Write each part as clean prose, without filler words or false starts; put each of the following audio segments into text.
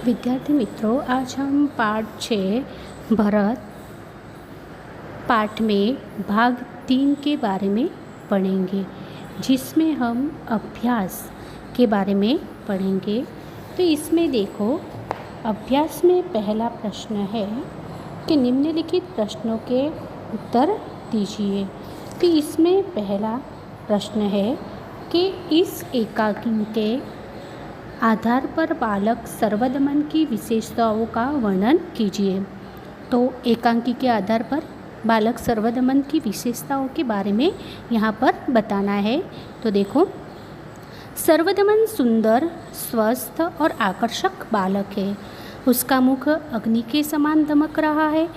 विद्यार्थी मित्रों, आज हम पाठ 6 भरत पाठ में भाग 3 के बारे में पढ़ेंगे, जिसमें हम अभ्यास के बारे में पढ़ेंगे। तो इसमें देखो, अभ्यास में पहला प्रश्न है कि निम्नलिखित प्रश्नों के उत्तर दीजिए। तो इसमें पहला प्रश्न है कि इस एकांकी के आधार पर बालक सर्वदमन की विशेषताओं का वर्णन कीजिए। तो एकांकी के आधार पर बालक सर्वदमन की विशेषताओं के बारे में यहाँ पर बताना है। तो देखो, सर्वदमन सुंदर, स्वस्थ और आकर्षक बालक है। उसका मुख अग्नि के समान दमक रहा है।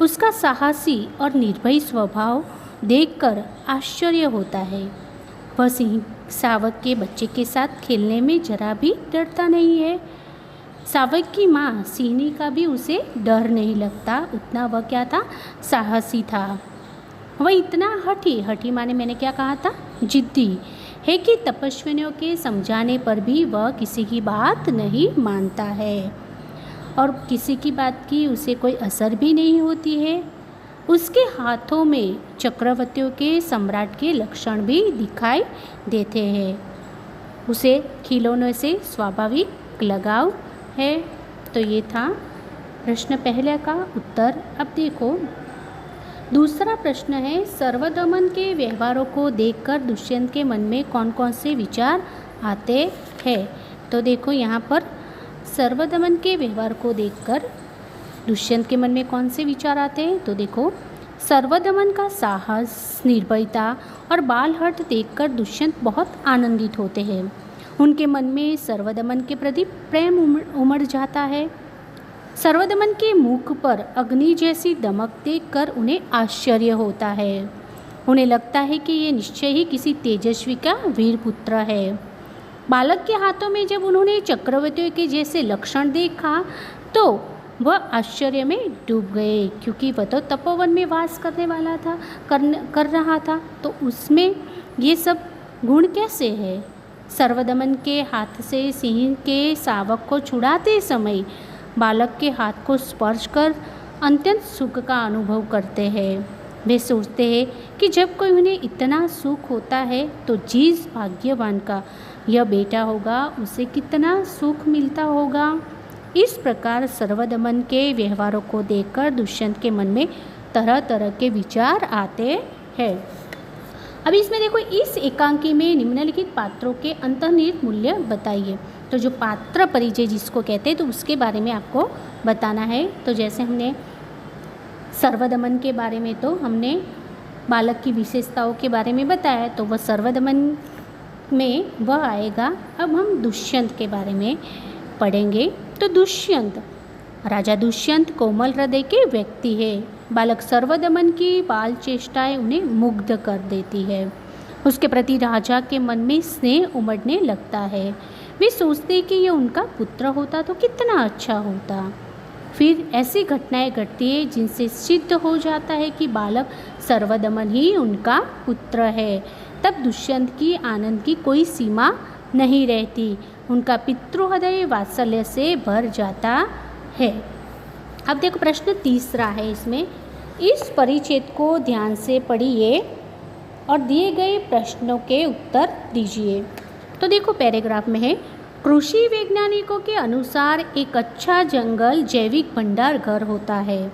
उसका साहसी और निर्भय स्वभाव देखकर आश्चर्य होता है। वह सिंह सावक के बच्चे के साथ खेलने में जरा भी डरता नहीं है। सावक की माँ सिंहनी का भी उसे डर नहीं लगता, उतना वह क्या था, साहसी था। वह इतना हठी माने मैंने क्या कहा था, जिद्दी है कि तपस्विनियों के समझाने पर भी वह किसी की बात नहीं मानता है और किसी की बात की उसे कोई असर भी नहीं होती है। उसके हाथों में चक्रवर्तियों के सम्राट के लक्षण भी दिखाई देते हैं। उसे खिलौनों से स्वाभाविक लगाव है। तो ये था प्रश्न पहले का उत्तर। अब देखो, दूसरा प्रश्न है, सर्वदमन के व्यवहारों को देखकर दुष्यंत के मन में कौन कौन से विचार आते हैं। तो देखो, यहाँ पर सर्वदमन के व्यवहार को देखकर दुष्यंत के मन में कौन से विचार आते हैं। तो देखो, सर्वदमन का साहस, निर्भयता और बालहट देखकर दुष्यंत बहुत आनंदित होते हैं। उनके मन में सर्वदमन के प्रति प्रेम उमड़ जाता है। सर्वदमन के मुख पर अग्नि जैसी दमक देखकर उन्हें आश्चर्य होता है। उन्हें लगता है कि ये निश्चय ही किसी तेजस्वी का वीर पुत्र है। बालक के हाथों में जब उन्होंने चक्रवर्तियों के जैसे लक्षण देखा तो वह आश्चर्य में डूब गए, क्योंकि वह तो तपोवन में वास करने वाला था, कर रहा था। तो उसमें ये सब गुण कैसे है। सर्वदमन के हाथ से सिंह के शावक को छुड़ाते समय बालक के हाथ को स्पर्श कर अत्यंत सुख का अनुभव करते हैं। वे सोचते हैं कि जब कोई उन्हें इतना सुख होता है तो जिस भाग्यवान का यह बेटा होगा उसे कितना सुख मिलता होगा। इस प्रकार सर्वदमन के व्यवहारों को देखकर दुष्यंत के मन में तरह तरह के विचार आते हैं। अब इसमें देखो, इस एकांकी में निम्नलिखित पात्रों के अंतर्निहित मूल्य बताइए। तो जो पात्र परिचय जिसको कहते हैं, तो उसके बारे में आपको बताना है। तो जैसे हमने सर्वदमन के बारे में तो हमने बालक की विशेषताओं के बारे में बताया, तो वह सर्वदमन में वह आएगा। अब हम दुष्यंत के बारे में पढ़ेंगे। तो दुष्यंत, राजा दुष्यंत कोमल हृदय के व्यक्ति है। बालक सर्वदमन की बाल चेष्टाएं उन्हें मुग्ध कर देती है। उसके प्रति राजा के मन में स्नेह उमड़ने लगता है। वे सोचते हैं कि यह उनका पुत्र होता तो कितना अच्छा होता। फिर ऐसी घटनाएं घटती है जिनसे सिद्ध हो जाता है कि बालक सर्वदमन ही उनका पुत्र है। तब दुष्यंत की आनंद की कोई सीमा नहीं रहती। उनका पितृहृदय वात्सल्य से भर जाता है। अब देखो, प्रश्न तीसरा है इसमें। इस परिच्छेद को ध्यान से पढ़िए और दिए गए प्रश्नों के उत्तर दीजिए। तो देखो, पैराग्राफ में है, कृषि वैज्ञानिकों के अनुसार एक अच्छा जंगल जैविक भंडार घर होता है।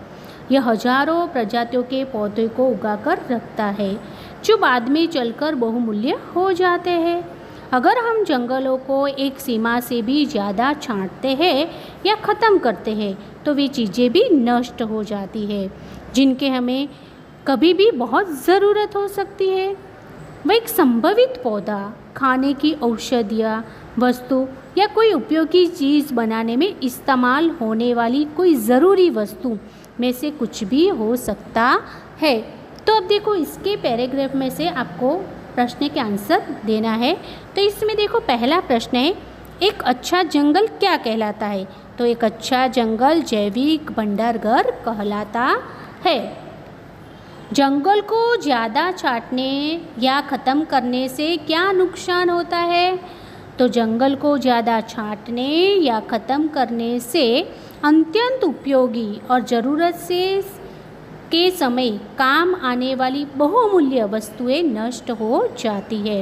यह हजारों प्रजातियों के पौधों को उगाकर रखता है, जो बाद में चलकर बहुमूल्य हो जाते हैं। अगर हम जंगलों को एक सीमा से भी ज़्यादा छांटते हैं या ख़त्म करते हैं तो वे चीज़ें भी नष्ट हो जाती है जिनके हमें कभी भी बहुत ज़रूरत हो सकती है। वह एक संभवित पौधा, खाने की औषधियाँ वस्तु या कोई उपयोगी चीज़ बनाने में इस्तेमाल होने वाली कोई ज़रूरी वस्तु में से कुछ भी हो सकता है। तो अब देखो, इसके पैराग्राफ में से आपको प्रश्न के आंसर देना है। तो इसमें देखो, पहला प्रश्न है, एक अच्छा जंगल क्या कहलाता है। तो एक अच्छा जंगल जैविक भंडार घर कहलाता है। जंगल को ज़्यादा छांटने या ख़त्म करने से क्या नुकसान होता है। तो जंगल को ज़्यादा छांटने या ख़त्म करने से अत्यंत उपयोगी और ज़रूरत से के समय काम आने वाली बहुमूल्य वस्तुएं नष्ट हो जाती है।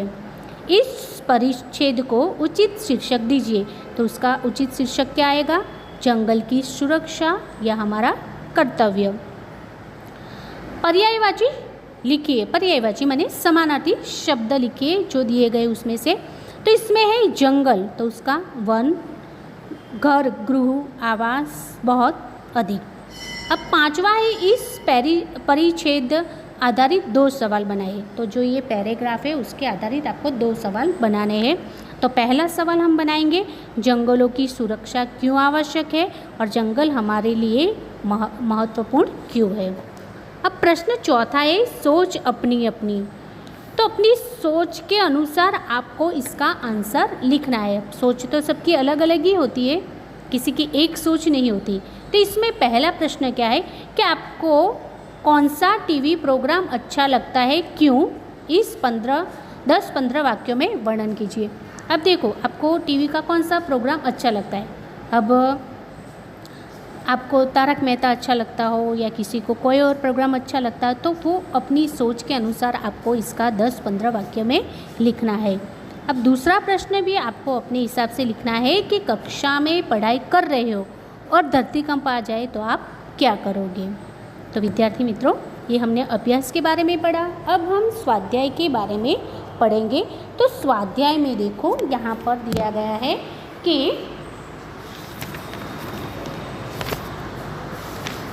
इस परिच्छेद को उचित शीर्षक दीजिए। तो उसका उचित शीर्षक क्या आएगा? जंगल की सुरक्षा या हमारा कर्तव्य। पर्यायवाची लिखिए। पर्यायवाची माने समानार्थी शब्द लिखिए जो दिए गए उसमें से। तो इसमें है जंगल, तो उसका वन, घर, गृह, आवास, बहुत, अधिक। अब पांचवा है इस परिच्छेद आधारित 2 सवाल बनाइए। तो जो ये पैराग्राफ है उसके आधारित आपको 2 सवाल बनाने हैं। तो पहला सवाल हम बनाएंगे, जंगलों की सुरक्षा क्यों आवश्यक है और जंगल हमारे लिए महत्वपूर्ण क्यों है। अब प्रश्न चौथा है, सोच अपनी अपनी। तो अपनी सोच के अनुसार आपको इसका आंसर लिखना है। सोच तो सबकी अलग अलग ही होती है, किसी की एक सोच नहीं होती। तो इसमें पहला प्रश्न क्या है कि आपको कौन सा टीवी प्रोग्राम अच्छा लगता है, क्यों? इस 10-15 वाक्यों में वर्णन कीजिए। अब देखो, आपको टीवी का कौन सा प्रोग्राम अच्छा लगता है। अब आपको तारक मेहता अच्छा लगता हो या किसी को कोई और प्रोग्राम अच्छा लगता है, तो वो अपनी सोच के अनुसार आपको इसका 10-15 वाक्य में लिखना है। अब दूसरा प्रश्न भी आपको अपने हिसाब से लिखना है कि कक्षा में पढ़ाई कर रहे हो और धरतीकंप आ जाए तो आप क्या करोगे। तो विद्यार्थी मित्रों, ये हमने अभ्यास के बारे में पढ़ा। अब हम स्वाध्याय के बारे में पढ़ेंगे। तो स्वाध्याय में देखो, यहाँ पर दिया गया है कि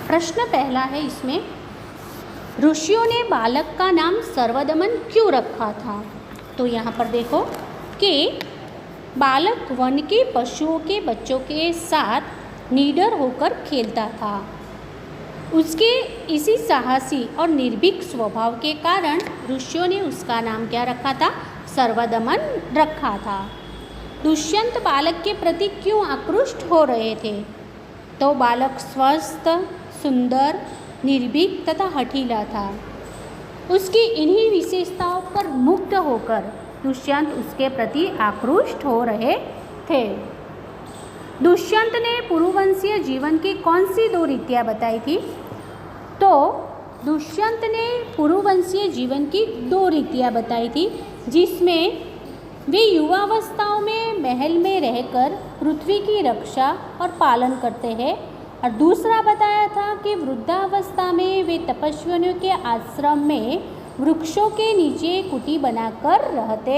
प्रश्न पहला है इसमें, ऋषियों ने बालक का नाम सर्वदमन क्यों रखा था। तो यहाँ पर देखो कि बालक वन के पशुओं के बच्चों के साथ निडर होकर खेलता था। उसके इसी साहसी और निर्भीक स्वभाव के कारण ऋषियों ने उसका नाम क्या रखा था? सर्वदमन रखा था। दुष्यंत बालक के प्रति क्यों आकृष्ट हो रहे थे। तो बालक स्वस्थ, सुंदर, निर्भीक तथा हठीला था। उसकी इन्हीं विशेषताओं पर मुग्ध होकर दुष्यंत उसके प्रति आकृष्ट हो रहे थे। दुष्यंत ने पुरुवंशीय जीवन की कौन सी 2 रीतियाँ बताई थी। तो दुष्यंत ने पुरुवंशीय जीवन की 2 रीतियाँ बताई थी, जिसमें वे युवावस्थाओं में महल में रहकर पृथ्वी की रक्षा और पालन करते हैं, और दूसरा बताया था कि वृद्धावस्था में वे तपस्वियों के आश्रम में वृक्षों के नीचे कुटी बनाकर रहते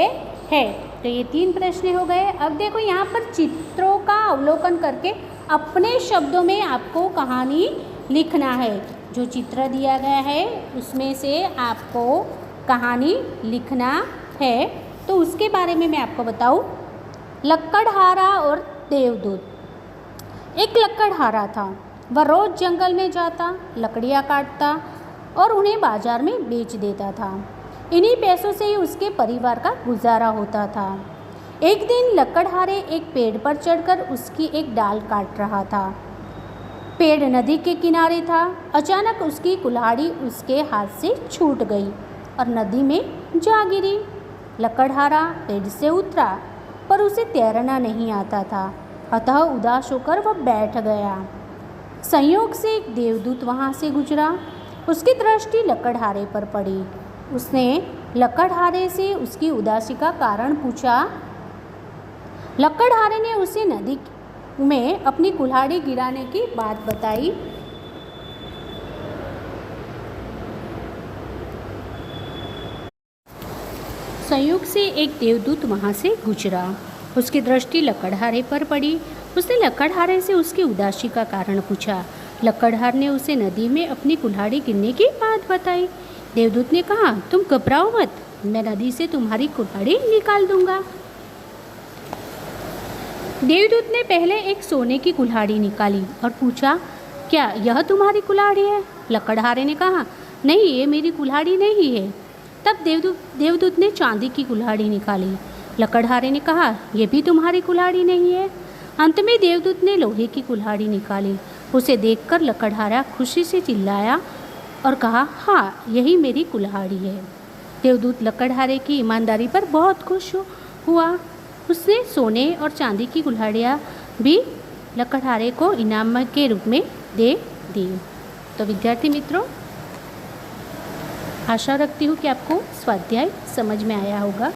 हैं। तो ये 3 प्रश्न हो गए। अब देखो, यहाँ पर चित्रों का अवलोकन करके अपने शब्दों में आपको कहानी लिखना है। जो चित्र दिया गया है उसमें से आपको कहानी लिखना है। तो उसके बारे में मैं आपको बताऊं। लकड़हारा और देवदूत। एक लकड़हारा था। वह रोज़ जंगल में जाता, लकड़ियाँ काटता और उन्हें बाजार में बेच देता था। इन्हीं पैसों से ही उसके परिवार का गुजारा होता था। एक दिन लकड़हारे एक पेड़ पर चढ़कर उसकी एक डाल काट रहा था। पेड़ नदी के किनारे था। अचानक उसकी कुल्हाड़ी उसके हाथ से छूट गई और नदी में जा गिरी। लकड़हारा पेड़ से उतरा, पर उसे तैरना नहीं आता था, अतः उदास होकर वह बैठ गया। संयोग से एक देवदूत वहाँ से गुजरा। उसकी दृष्टि लकड़हारे पर पड़ी। उसने लकड़हारे से उसकी उदासी का कारण पूछा। लकड़हारे ने उसे नदी में अपनी कुल्हाड़ी गिराने की बात बताई। संयोग से एक देवदूत वहाँ से गुजरा। उसकी दृष्टि लकड़हारे पर पड़ी। उसने लकड़हारे से उसकी उदासी का कारण पूछा। लकड़हार ने उसे नदी में अपनी कुल्हाड़ी गिरने की बात बताई। देवदूत ने कहा, तुम घबराओ मत, मैं नदी से तुम्हारी कुल्हाड़ी निकाल दूंगा। देवदूत ने पहले एक सोने की कुल्हाड़ी निकाली और पूछा, क्या यह तुम्हारी कुल्हाड़ी है? लकड़हारे ने कहा, नहीं, ये मेरी कुल्हाड़ी नहीं है। तब देवदूत ने चांदी की कुल्हाड़ी निकाली। लकड़हारे ने कहा, यह भी तुम्हारी कुल्हाड़ी नहीं है। अंत में देवदूत ने लोहे की कुल्हाड़ी निकाली। उसे देखकर लकड़हारा खुशी से चिल्लाया और कहा, हाँ, यही मेरी कुल्हाड़ी है। देवदूत लकड़हारे की ईमानदारी पर बहुत खुश हुआ। उसने सोने और चांदी की कुल्हाड़ियाँ भी लकड़हारे को इनाम के रूप में दे दी। तो विद्यार्थी मित्रों, आशा रखती हूँ कि आपको स्वाध्याय समझ में आया होगा।